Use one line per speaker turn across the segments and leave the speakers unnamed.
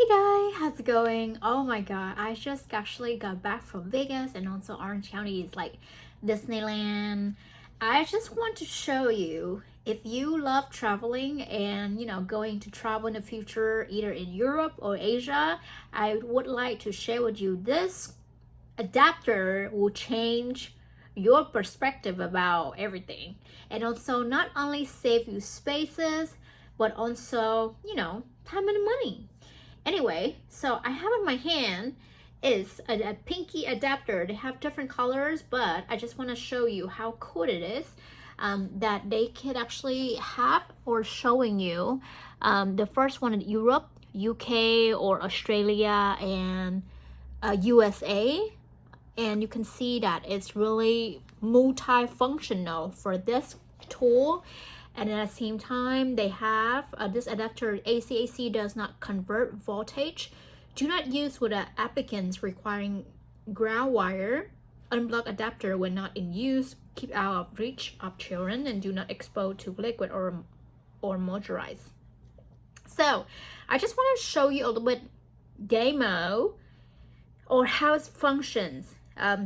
Hey guys, how's it going? Oh my god, I just actually got back from Vegas, and also Orange County is like Disneyland. I just want to show you, if you love traveling and going to travel in the future either in Europe or Asia, I would like to share with you this adapter will change your perspective about everything, and also not only save you spaces but also time and money. Anyway, so I have in my hand is a pinky adapter. They have different colors, but I just want to show you how cool it is, that they could actually have or showing you the first one in Europe, UK or Australia, and USA. And you can see that it's really multifunctional for this tool. And at the same time, they have this adapter. AC does not convert voltage. Do not use with applicants requiring ground wire. Unplug adapter when not in use. Keep out of reach of children, and do not expose to liquid or moisturize. So I just want to show you a little bit demo or how it functions.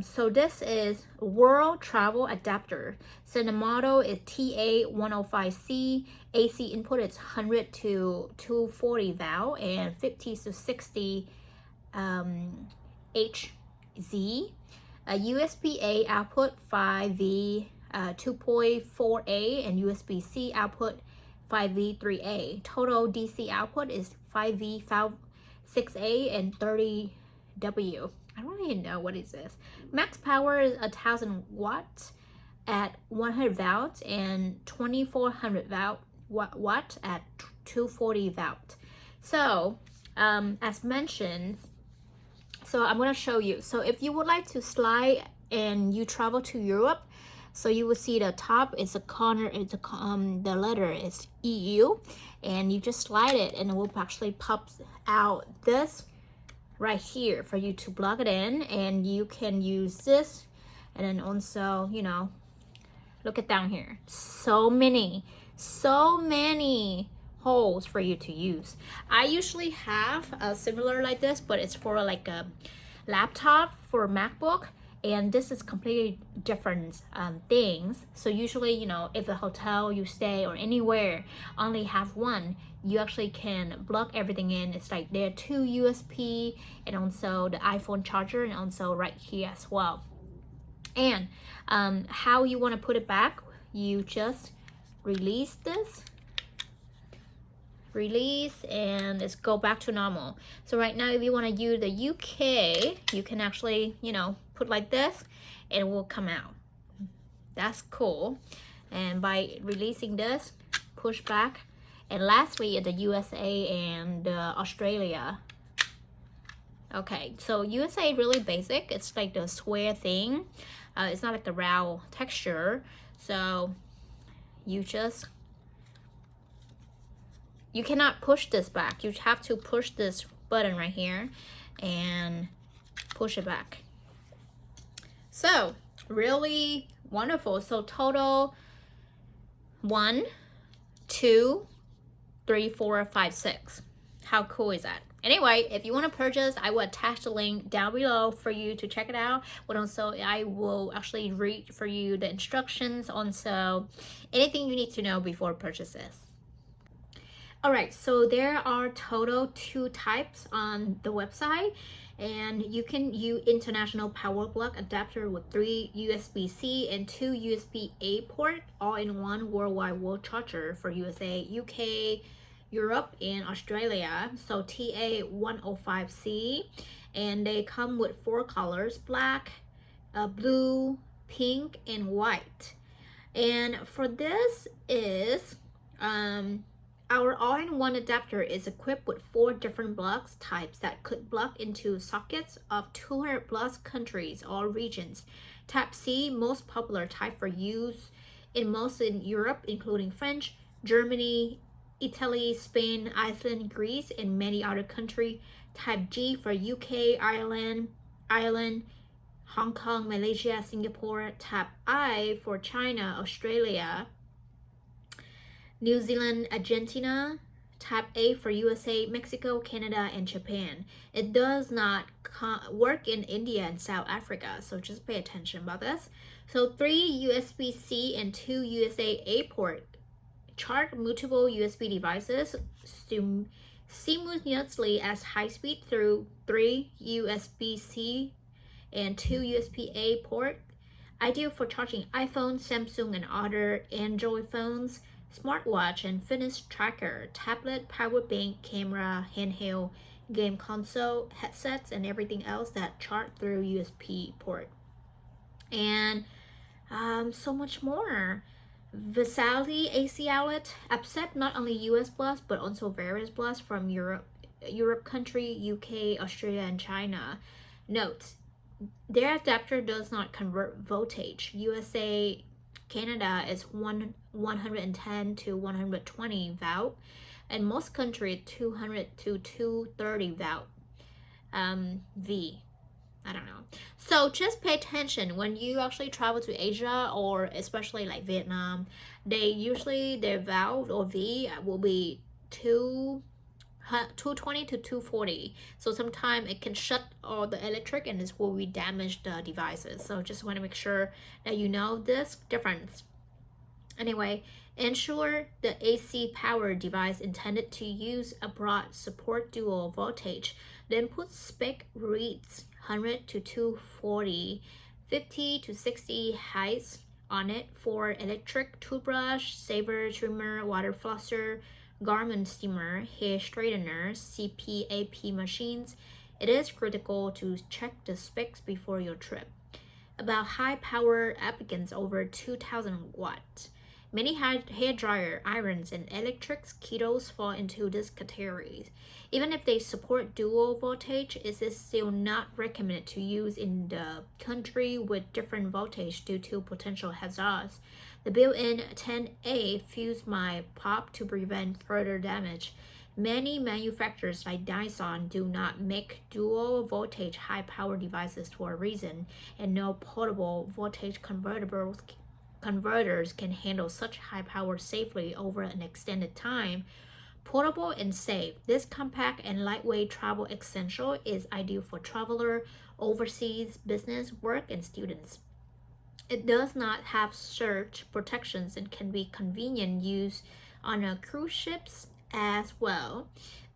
So this is World Travel Adapter. So the model is TA105C. AC input is 100 to 240 val and 50 to 60 HZ. USB-A output 5V 2.4A, and USB-C output 5V 3A. Total DC output is 5V 6A and 30W. I don't even know what is this. Max power is 1,000 watts at 100 volts and 2,400 watt at 240 volt. So as mentioned, so I'm going to show you. So if you would like to slide and you travel to Europe, so you will see the top is a corner, it's the letter is EU, and you just slide it and it will actually pop out this right here for you to plug it in. And you can use this, and then also look at down here, so many holes for you to use. I usually have a similar like this, but it's for like a laptop for MacBook, and this is completely different things. So usually if the hotel you stay or anywhere only have one, you actually can plug everything in. It's like there are two USB and also the iPhone charger, and also right here as well. And how you want to put it back, you just release this, and it's go back to normal. So right now, if you want to use the UK, you can actually put like this and it will come out. That's cool. And by releasing this, push back. And lastly, the USA and Australia. Okay, so USA really basic. It's like the square thing. It's not like the round texture. So you cannot push this back. You have to push this button right here and push it back. So really wonderful. So total 1, 2, 3, 4, 5, 6. How cool is that? Anyway, if you want to purchase, I will attach the link down below for you to check it out. But also, I will actually read for you the instructions on so anything you need to know before purchases. Alright, so there are total 2 types on the website, and you can use international power plug adapter with 3 USB-C and 2 USB-A port, all in one worldwide wall charger for USA, UK, Europe, and Australia. So TA105C, and they come with 4 colors: black, blue, pink, and white. And for this is our all-in-one adapter is equipped with 4 different plug types that could plug into sockets of 200 plus countries or regions. Type C, most popular type for use in most in Europe, including French, Germany, Italy, Spain, Iceland, Greece, and many other countries. Type G for UK, Ireland, Hong Kong, Malaysia, Singapore. Type I for China, Australia, New Zealand, Argentina. Type A for USA, Mexico, Canada, and Japan. It does not work in India and South Africa, so just pay attention about this. So 3 USB-C and 2 USA-A port. Chart multiple USB devices seamlessly as high speed through 3 USB-C and 2 USB-A port. Ideal for charging iPhone, Samsung, and other Android phones, smartwatch and fitness tracker, tablet, power bank, camera, handheld, game console, headsets, and everything else that charge through USB port. And so much more. Vitality AC outlet accept not only US plus but also various plus from Europe country, UK, Australia, and China. Note, their adapter does not convert voltage. USA, Canada is 110 to 120 volt, and most countries 200 to 230 volt. V. I don't know. So just pay attention when you actually travel to Asia, or especially like Vietnam. They usually their valve or V will be 220 to 240. So sometimes it can shut all the electric and this will damage the devices. So just want to make sure that you know this difference. Anyway, ensure the AC power device intended to use abroad support dual voltage. The input spec reads 100 to 240, 50 to 60 heights on it for electric toothbrush, saver, trimmer, water flosser, garment steamer, hair straightener, CPAP machines. It is critical to check the specs before your trip. About high power applicants over 2000 watts. Many hair dryer, irons, and electric kettles fall into this category. Even if they support dual voltage, it is still not recommended to use in the country with different voltage due to potential hazards. The built-in 10A fuse might pop to prevent further damage. Many manufacturers like Dyson do not make dual voltage high power devices for a reason, and no portable voltage converters can handle such high power safely over an extended time. Portable and safe, this compact and lightweight travel essential is ideal for traveler, overseas, business, work, and students. It does not have surge protections and can be convenient use on a cruise ships as well.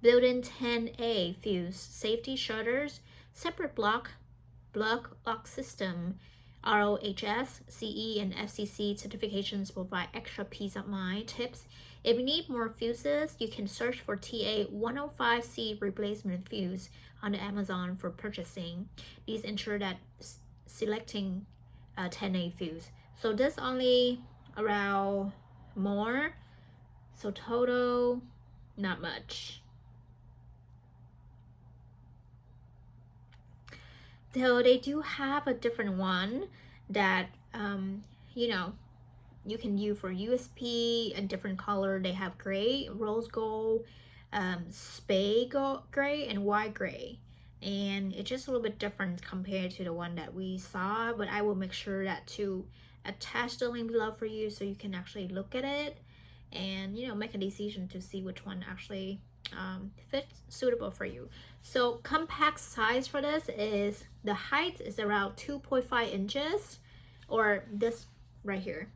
Built-in 10A fuse, safety shutters, separate block lock system. ROHS, CE, and FCC certifications provide extra peace of mind. Tips: if you need more fuses, you can search for TA 105C replacement fuse on Amazon for purchasing. These ensure that selecting 10A fuse. So this only around more. So total, not much. Though they do have a different one that you can use for USB, a different color. They have gray, rose gold, spade gray, and white gray, and it's just a little bit different compared to the one that we saw. But I will make sure that to attach the link below for you so you can actually look at it and make a decision to see which one actually fits suitable for you. So compact size for this is, the height is around 2.5 inches, or this right here,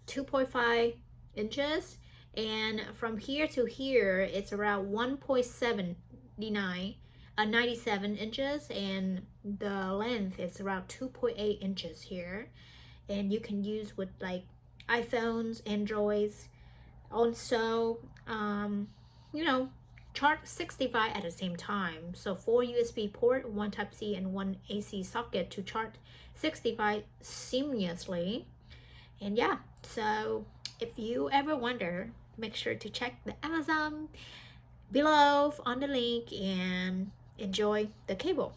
2.5 inches, and from here to here it's around 97 inches, and the length is around 2.8 inches here. And you can use with like iPhones, Androids, also charge 65 at the same time. So 4 USB port, 1 Type-C, and 1 AC socket to charge 65 seamlessly. And yeah, so if you ever wonder, make sure to check the Amazon below on the link and enjoy the cable.